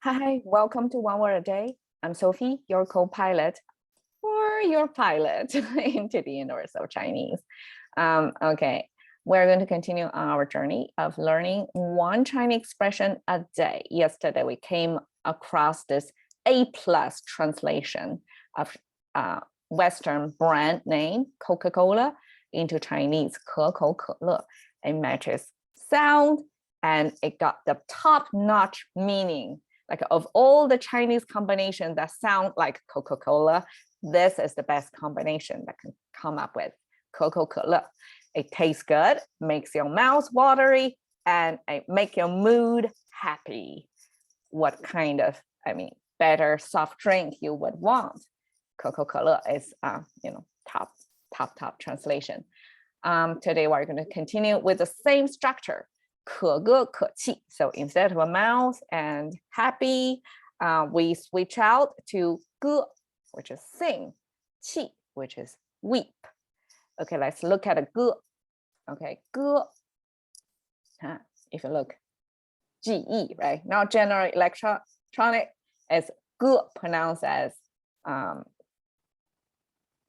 Hi, welcome to One Word a Day. I'm Sophie, your co-pilot or your pilot into the universe of Chinese. Okay, we're going to continue on our journey of learning one Chinese expression a day. Yesterday, we came across this A+ translation of Western brand name Coca-Cola into Chinese 可口可乐. It matches sound and it got the top-notch meaning. Like of all the Chinese combinations that sound like Coca-Cola, this is the best combination that can come up with 可口可乐. It tastes good, makes your mouth watery, and it make your mood happy. What kind of, better soft drink you would want? 可口可乐 is, top translation. Today we're going to continue with the same structure. 可歌可泣. So instead of a mouth and happy, we switch out to 歌, which is sing, 泣, which is weep. Okay, let's look at a 歌. Okay, 歌. If you look, 记忆, right? Now general electronic is 歌, pronounced as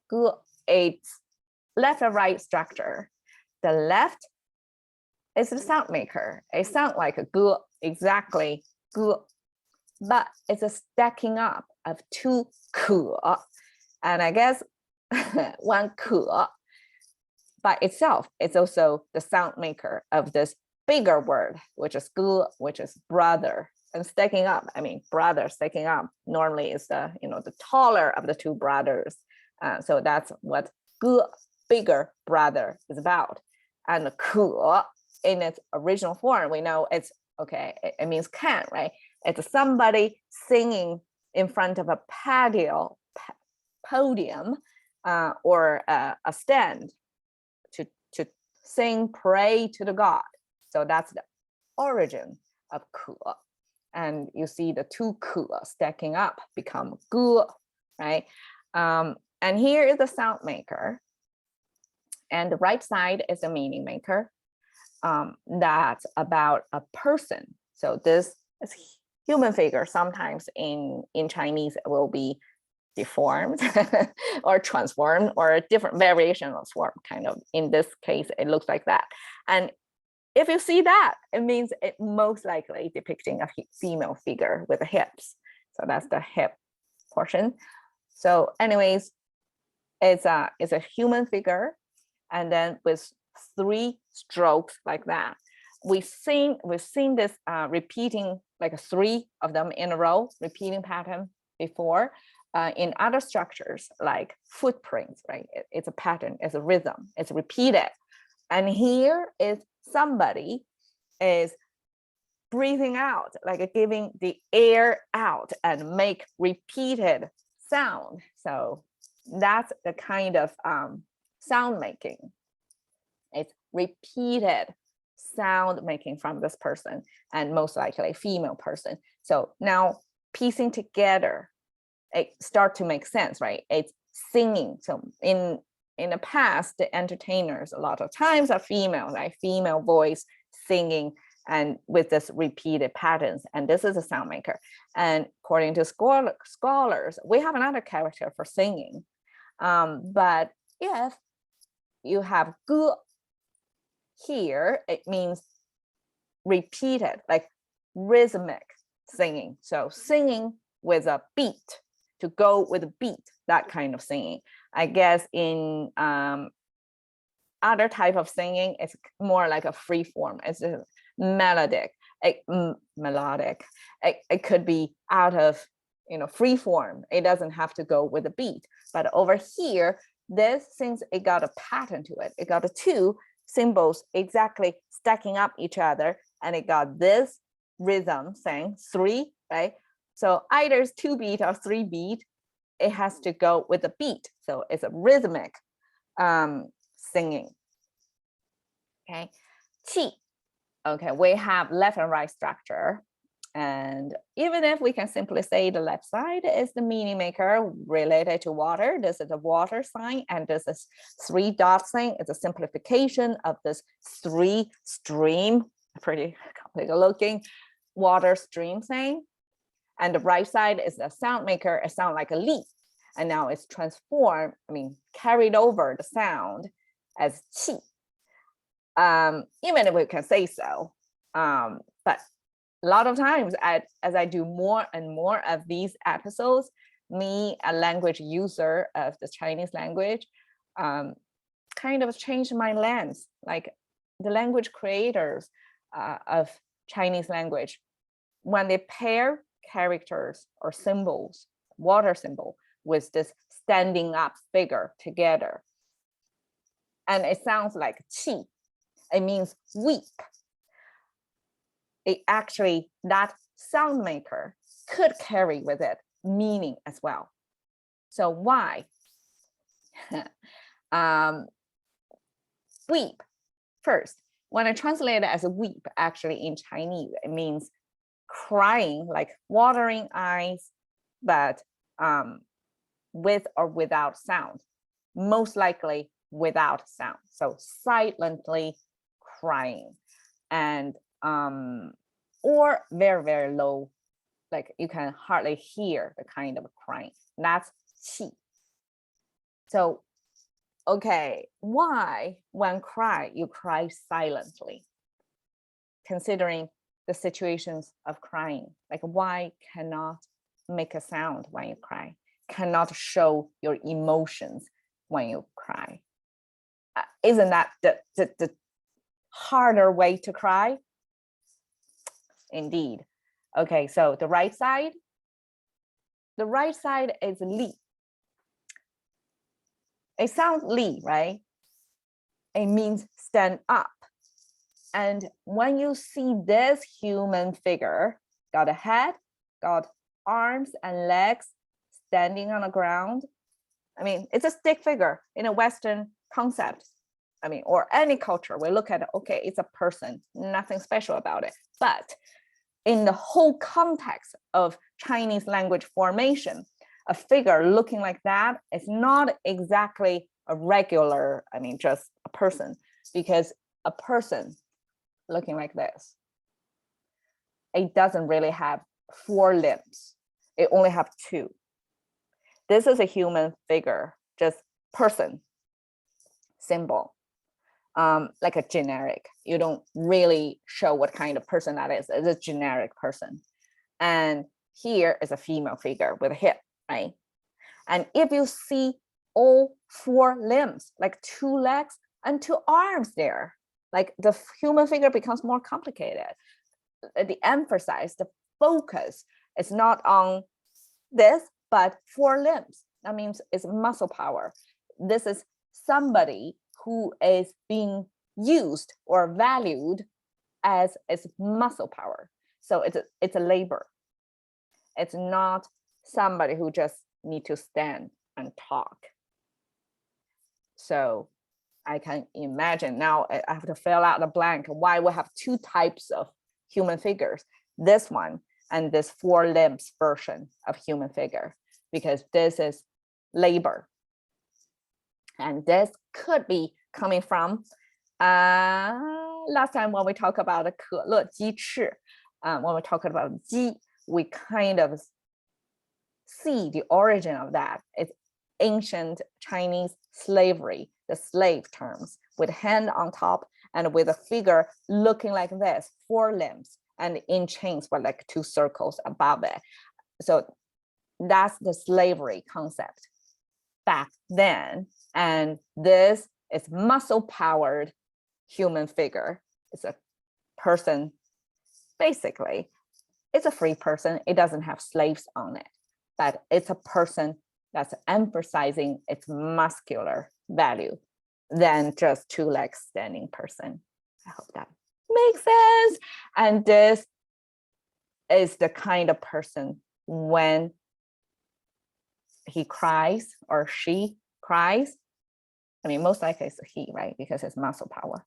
歌. It's left and right structure. The left is the sound maker. It sounds like a 歌, exactly 歌, but it's a stacking up of two 可, and I guess one 可 by itself is also the sound maker of this bigger word, which is 歌, which is brother. And stacking up, brother stacking up normally is the taller of the two brothers. So that's what 歌, bigger brother, is about. And the 可 in its original form, we know it's okay. It means can, right? It's somebody singing in front of a podium, or a stand to sing, pray to the god. So that's the origin of 可. And you see the two 可 stacking up become 歌, right? And here is the sound maker. And the right side is the meaning maker. That's about a person. So this is human figure. Sometimes in Chinese it will be deformed or transformed or a different variation of form, kind of. In this case, it looks like that. And if you see that, it means it most likely depicting a female figure with the hips. So that's the hip portion. So anyways, it's a human figure, and then with 3 strokes like that. We've seen this repeating, like 3 of them in a row, repeating pattern before in other structures like footprints, right? It's a pattern, it's a rhythm, it's repeated. And here is somebody is breathing out, like giving the air out and make repeated sound. So that's the kind of sound making. It's repeated sound making from this person, and most likely a female person. So now piecing together, it starts to make sense, right? It's singing. So in the past, the entertainers a lot of times are female, right? Female voice singing, and with this repeated patterns. And this is a sound maker. And according to scholars, we have another character for singing. But if you have 歌 here, it means repeated, like rhythmic singing. So singing with a beat, to go with a beat, that kind of singing. I guess in other type of singing, it's more like a free form. It's a melodic. It could be out of free form. It doesn't have to go with a beat. But over here, this, since it got a pattern to it, it got the 2 symbols exactly stacking up each other, and it got this rhythm saying 3, right? So either it's 2 beat or 3 beat, it has to go with a beat. So it's a rhythmic singing. Okay, 气. Okay, we have left and right structure. And even if we can simply say the left side is the meaning maker related to water, this is a water sign, and this is 3 dot sign. It's a simplification of this 3 stream, pretty complicated looking water stream sign. And the right side is the sound maker. It sounds like a li. And now it's transformed, carried over the sound as qi. Even if we can say so. But a lot of times, as I do more and more of these episodes, me, a language user of the Chinese language, kind of changed my lens. Like the language creators of Chinese language, when they pair characters or symbols, water symbol, with this standing up figure together, and it sounds like qi, it means weep. It actually, that sound maker could carry with it meaning as well. So why? Weep. First, when I translate it as a weep, actually in Chinese, it means crying, like watering eyes, but with or without sound. Most likely without sound. So silently crying. And or very, very low, like you can hardly hear the kind of crying. That's qi. So, okay, why when cry, you cry silently? Considering the situations of crying, like why cannot make a sound when you cry? Cannot show your emotions when you cry? Isn't that the harder way to cry? Indeed. Okay, so the right side is li. It sounds li, right? It means stand up. And when you see this human figure, got a head, got arms and legs standing on the ground, it's a stick figure in a Western concept. Or any culture, we look at it, okay, it's a person, nothing special about it. But in the whole context of Chinese language formation, a figure looking like that is not exactly a regular, just a person, because a person looking like this, it doesn't really have 4 limbs. It only have 2. This is a human figure, just person, symbol. Like a generic. You don't really show what kind of person that is. It's a generic person. And here is a female figure with a hip, right? And if you see all 4 limbs, like 2 legs and 2 arms there, like the human figure becomes more complicated. The emphasis, the focus is not on this, but 4 limbs. That means it's muscle power. This is somebody who is being used or valued as its muscle power. So it's a labor. It's not somebody who just need to stand and talk. So I can imagine now I have to fill out the blank why we have 2 types of human figures, this one and this 4 limbs version of human figure, because this is labor. And this could be coming from last time when we talk about the 可乐鸡翅, when we talk about 鸡, we kind of see the origin of that. It's ancient Chinese slavery, the slave terms, with hand on top and with a figure looking like this, 4 limbs, and in chains with like 2 circles above it. So that's the slavery concept back then. And this is muscle-powered human figure. It's a person, basically. It's a free person. It doesn't have slaves on it, but it's a person that's emphasizing its muscular value than just 2 legs standing person. I hope that makes sense. And this is the kind of person when he cries or she cries, most likely it's a he, right? Because it's muscle power.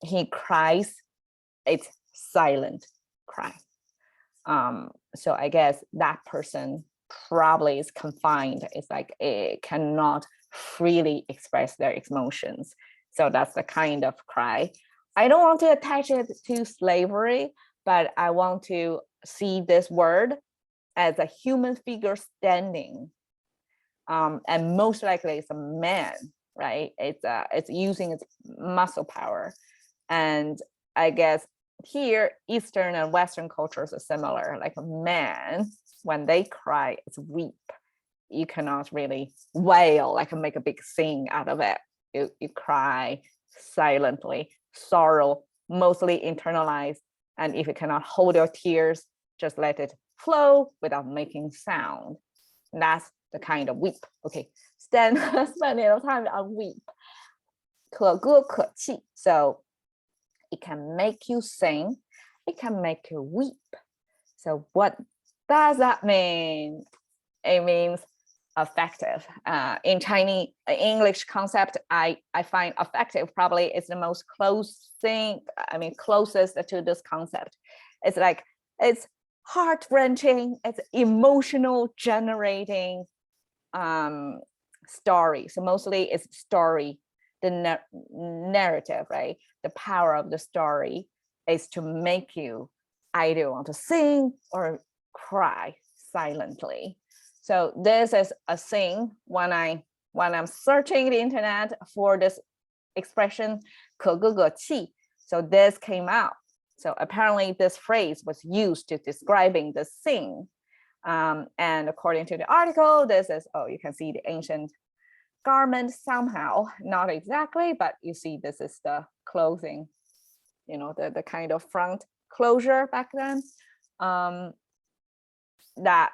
He cries, it's silent cry. So I guess that person probably is confined. It's like it cannot freely express their emotions. So that's the kind of cry. I don't want to attach it to slavery, but I want to see this word as a human figure standing, and most likely it's a man, right? It's using its muscle power, and I guess here Eastern and Western cultures are similar. Like a man, when they cry, it's weep. You cannot really wail, like make a big scene out of it. You cry silently, sorrow mostly internalized, and if you cannot hold your tears, just let it flow without making sound. And that's the kind of weep. Okay, spend a little time on weep. 可歌可泣. So it can make you sing, it can make you weep. So what does that mean? It means affective. In Chinese, English concept, I find affective probably is the most closest to this concept. It's like, it's heart-wrenching, it's emotional generating story. So mostly it's story, the narrative, right? The power of the story is to make you either want to sing or cry silently. So this is a thing when I'm searching the internet for this expression 可歌可泣. So this came out. So apparently this phrase was used to describing the thing. And according to the article, this is, oh, you can see the ancient garment somehow, not exactly, but you see this is the clothing, you know, the kind of front closure back then. That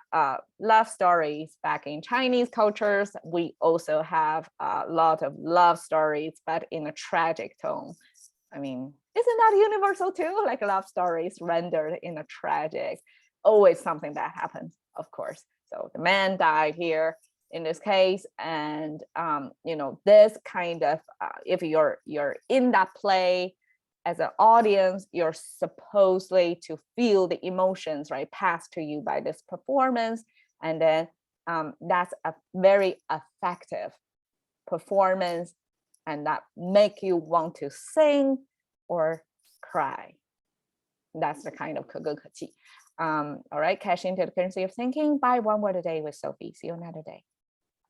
love stories back in Chinese cultures, we also have a lot of love stories, but in a tragic tone. I mean, isn't that universal too? Like love stories rendered in a tragic, always something that happens, of course. So the man died here in this case, and you know, this kind of if you're in that play as an audience, you're supposedly to feel the emotions, right, passed to you by this performance, and then that's a very effective performance, and that make you want to sing or cry. That's the kind of 可歌可泣. All right, cash into the currency of thinking by one word a day with Sophie. See you another day.